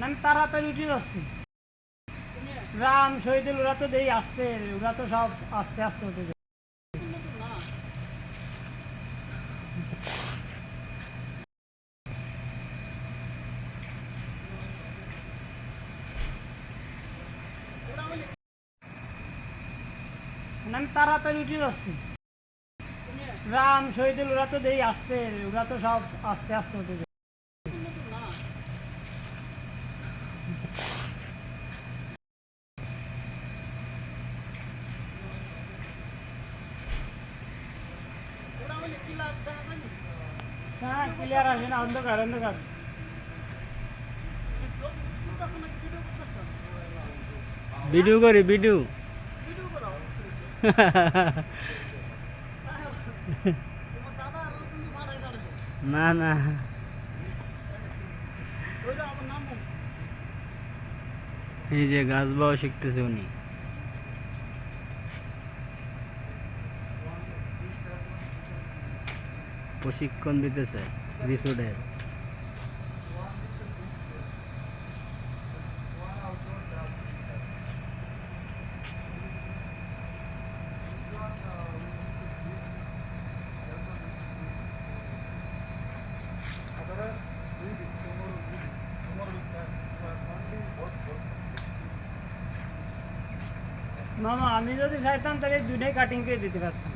আমি তাড়াতাড়ি উঠে যাচ্ছি। রাম শহীদুল ওরা তো দেরি আসতে, ওরা তো সব আস্তে আস্তে উঠে যায়। আমি তাড়াতাড়ি উঠে যাচ্ছি। রাম শহীদুল ওরা তো দেরি আসতে, ওরা তো সব আস্তে আস্তে উঠে যায়। হ্যাঁ ক্লিয়ার আসে না, অন্ধকার অন্ধকার। ভিডিও করি ভিডিও। না না, এই যে গাছ বাওয়া শিখতেছে উনি। প্রশিক্ষণ দিতেছে রিসোর্টের। মামা আমি যদি চাইতাম তাহলে দুটাই কাটিং করে দিতে পারতাম।